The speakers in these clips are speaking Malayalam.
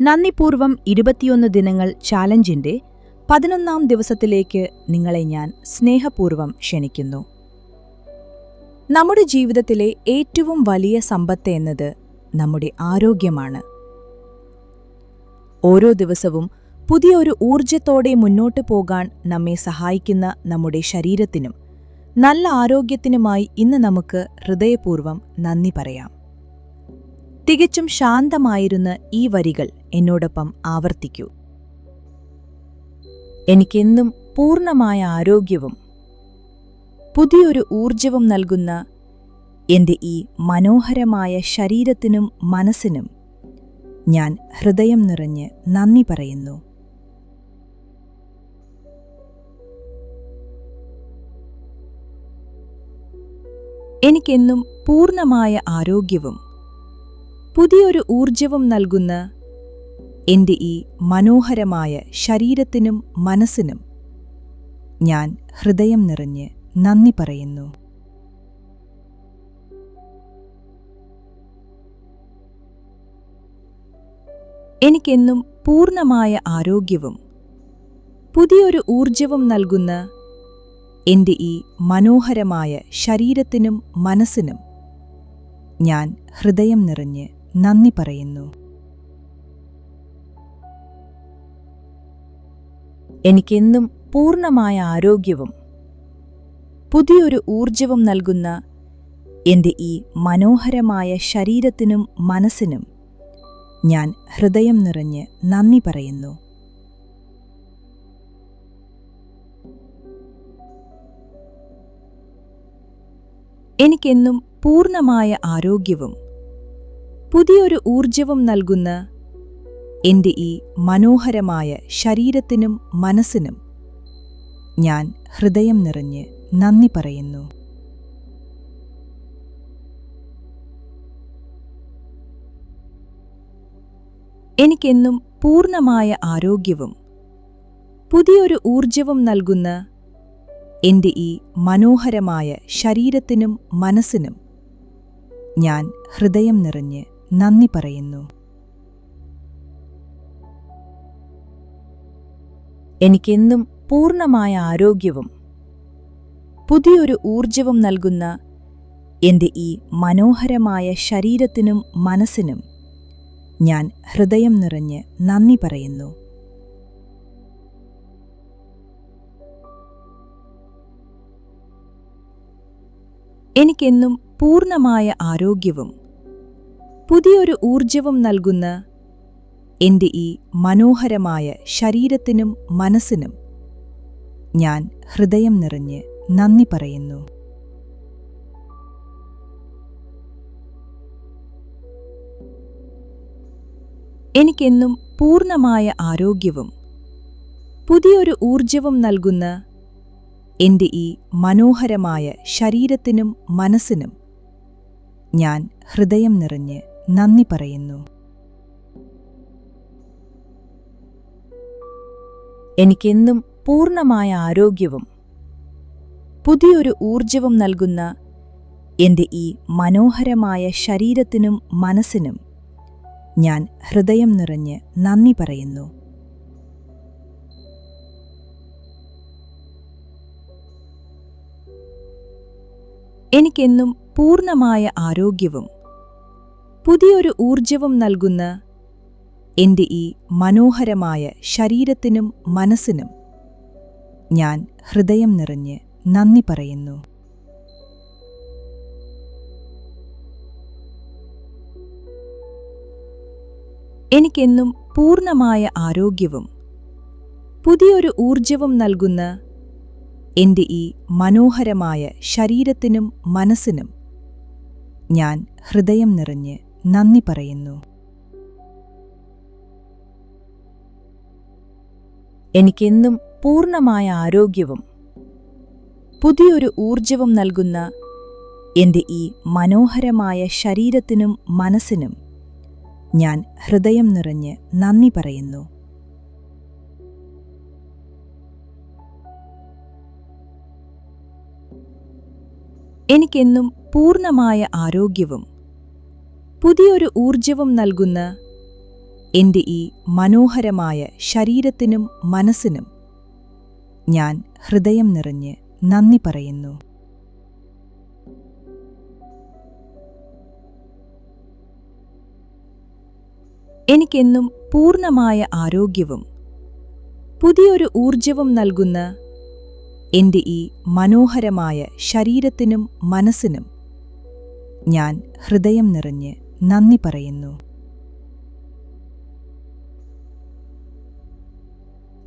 നന്ദിപൂർവം 21 ദിനങ്ങൾ ചാലഞ്ചിന്റെ 11ാം ദിവസത്തിലേക്ക് നിങ്ങളെ ഞാൻ സ്നേഹപൂർവം ക്ഷണിക്കുന്നു. നമ്മുടെ ജീവിതത്തിലെ ഏറ്റവും വലിയ സമ്പത്ത് എന്നത് നമ്മുടെ ആരോഗ്യമാണ്. ഓരോ ദിവസവും പുതിയൊരു ഊർജത്തോടെ മുന്നോട്ടു പോകാൻ നമ്മെ സഹായിക്കുന്ന നമ്മുടെ ശരീരത്തിനും നല്ല ആരോഗ്യത്തിനുമായി ഇന്ന് നമുക്ക് ഹൃദയപൂർവ്വം നന്ദി പറയാം. തികച്ചും ശാന്തമായിരുന്ന ഈ വരികൾ എന്നോടൊപ്പം ആവർത്തിക്കൂ. എനിക്കെന്നും പൂർണ്ണമായ ആരോഗ്യവും പുതിയൊരു ഊർജവും നൽകുന്ന എന്റെ ഈ മനോഹരമായ ശരീരത്തിനും മനസ്സിനും ഞാൻ ഹൃദയം നിറഞ്ഞ് നന്ദി പറയുന്നു. എനിക്കെന്നും പൂർണ്ണമായ ആരോഗ്യവും പുതിയൊരു ഊർജവും നൽകുന്ന എന്റെ ഈ മനോഹരമായ ശരീരത്തിനും മനസ്സിനും ഞാൻ ഹൃദയം നിറഞ്ഞ് നന്ദി പറയുന്നു. എനിക്കെന്നും പൂർണ്ണമായ ആരോഗ്യവും പുതിയൊരു ഊർജവും നൽകുന്ന എന്റെ ഈ മനോഹരമായ ശരീരത്തിനും മനസ്സിനും ഞാൻ ഹൃദയം നിറഞ്ഞ് നന്ദി പറയുന്നു. എനിക്കെന്നും പൂർണ്ണമായ ആരോഗ്യവും പുതിയൊരു ഊർജവും നൽകുന്ന എന്റെ ഈ മനോഹരമായ ശരീരത്തിനും മനസ്സിനും ഞാൻ ഹൃദയം നിറഞ്ഞ് നന്ദി പറയുന്നു. എനിക്കെന്നും പൂർണ്ണമായ ആരോഗ്യവും പുതിയൊരു ഊർജവും നൽകുന്ന എന്റെ ഈ മനോഹരമായ ശരീരത്തിനും മനസ്സിനും ഞാൻ ഹൃദയം നിറഞ്ഞ് നന്ദി പറയുന്നു. എനിക്കെന്നും പൂർണ്ണമായ ആരോഗ്യവും പുതിയൊരു ഊർജവും നൽകുന്ന എന്റെ ഈ മനോഹരമായ ശരീരത്തിനും മനസ്സിനും ഞാൻ ഹൃദയം നിറഞ്ഞ് നന്ദി പറയുന്നു. എനിക്കെന്നും പൂർണ്ണമായ ആരോഗ്യവും പുതിയൊരു ഊർജവും നൽകുന്ന എന്റെ ഈ മനോഹരമായ ശരീരത്തിനും മനസ്സിനും ഞാൻ ഹൃദയം നിറഞ്ഞ് നന്ദി പറയുന്നു. എനിക്കെന്നും പൂർണ്ണമായ ആരോഗ്യവും പുതിയൊരു ഊർജവും നൽകുന്ന എന്റെ ഈ മനോഹരമായ ശരീരത്തിനും മനസ്സിനും ഞാൻ ഹൃദയം നിറഞ്ഞ് നന്ദി പറയുന്നു. എനിക്കെന്നും പൂർണ്ണമായ ആരോഗ്യവും പുതിയൊരു ഊർജവും നൽകുന്ന എന്റെ ഈ മനോഹരമായ ശരീരത്തിനും മനസ്സിനും ഞാൻ ഹൃദയം നിറഞ്ഞ് നന്ദി പറയുന്നു. എനിക്കെന്നും പൂർണ്ണമായ ആരോഗ്യവും പുതിയൊരു ഊർജവും നൽകുന്ന എന്റെ ഈ മനോഹരമായ ശരീരത്തിനും മനസ്സിനും ഞാൻ ഹൃദയം നിറഞ്ഞ് നന്ദി പറയുന്നു. എനിക്കെന്നും പൂർണ്ണമായ ആരോഗ്യവും പുതിയൊരു ഊർജവും നൽകുന്ന എന്റെ ഈ മനോഹരമായ ശരീരത്തിനും മനസ്സിനും ഞാൻ ഹൃദയം നിറഞ്ഞ് നന്ദി പറയുന്നു. എനിക്കെന്നും പൂർണ്ണമായ ആരോഗ്യവും പുതിയൊരു ഊർജവും നൽകുന്ന എന്റെ ഈ മനോഹരമായ ശരീരത്തിനും മനസ്സിനും ഞാൻ ഹൃദയം നിറഞ്ഞ് നന്ദി പറയുന്നു. എനിക്കെന്നും പൂർണ്ണമായ ആരോഗ്യവും പുതിയൊരു ഊർജവും നൽകുന്ന എന്റെ ഈ മനോഹരമായ ശരീരത്തിനും മനസ്സിനും ഞാൻ ഹൃദയം നിറഞ്ഞ് നന്ദി പറയുന്നു. എനിക്കെന്നും പൂർണ്ണമായ ആരോഗ്യവും പുതിയൊരു ഊർജവും നൽകുന്ന എൻ്റെ ഈ മനോഹരമായ ശരീരത്തിനും മനസ്സിനും ഞാൻ ഹൃദയം നിറഞ്ഞ് നന്ദി പറയുന്നു. എനിക്കെന്നും പൂർണ്ണമായ ആരോഗ്യവും പുതിയൊരു ഊർജവും നൽകുന്ന എൻ്റെ ഈ മനോഹരമായ ശരീരത്തിനും മനസ്സിനും ഞാൻ ഹൃദയം നിറഞ്ഞ് നന്ദി പറയുന്നു.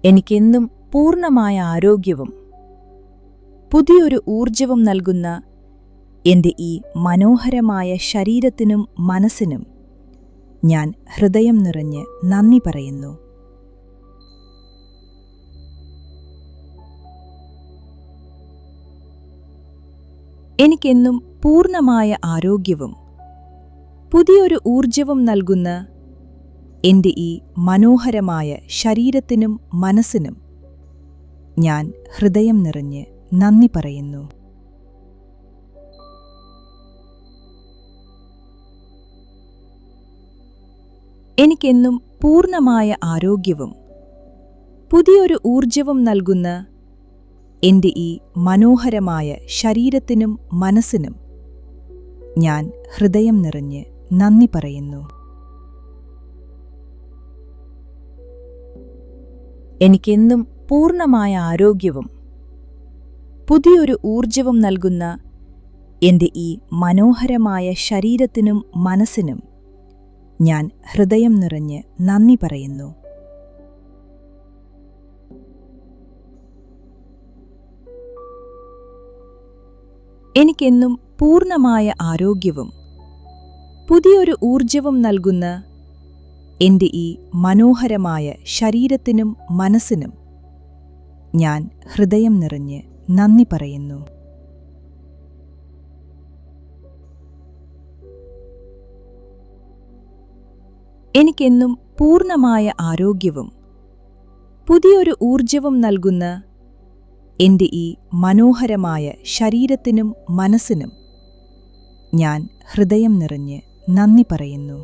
എനിക്കെന്നും പൂർണ്ണമായ ആരോഗ്യവും പുതിയൊരു ഊർജവും നൽകുന്ന എൻ്റെ ഈ മനോഹരമായ ശരീരത്തിനും മനസ്സിനും ഞാൻ ഹൃദയം നിറഞ്ഞ് നന്ദി പറയുന്നു. എനിക്കെന്നും പൂർണ്ണമായ ആരോഗ്യവും പുതിയൊരു ഊർജവും നൽകുന്ന എൻ്റെ ഈ മനോഹരമായ ശരീരത്തിനും മനസ്സിനും ഞാൻ ഹൃദയം നിറഞ്ഞ് നന്ദി പറയുന്നു. എനിക്കെന്നും പൂർണ്ണമായ ആരോഗ്യവും പുതിയൊരു ഊർജവും നൽകുന്ന എൻ്റെ ഈ മനോഹരമായ ശരീരത്തിനും മനസ്സിനും ഞാൻ ഹൃദയം നിറഞ്ഞ് നന്ദി പറയുന്നു. എനിക്കെന്നും പൂർണ്ണമായ ആരോഗ്യവും പുതിയൊരു ഊർജവും നൽകുന്ന എൻ്റെ ഈ മനോഹരമായ ശരീരത്തിനും മനസ്സിനും ഞാൻ ഹൃദയം നിറഞ്ഞ് നന്ദി പറയുന്നു. എനിക്കെന്നും പൂർണ്ണമായ ആരോഗ്യവും പുതിയൊരു ഊർജവും നൽകുന്ന എൻ്റെ ഈ മനോഹരമായ ശരീരത്തിനും മനസ്സിനും ഞാൻ ഹൃദയം നിറഞ്ഞ് നന്ദി പറയുന്നു. എനിക്കെന്നും പൂർണ്ണമായ ആരോഗ്യവും പുതിയൊരു ഊർജവും നൽകുന്ന എൻ്റെ ഈ മനോഹരമായ ശരീരത്തിനും മനസ്സിനും ഞാൻ ഹൃദയം നിറഞ്ഞ് നന്ദി പറയുന്നു.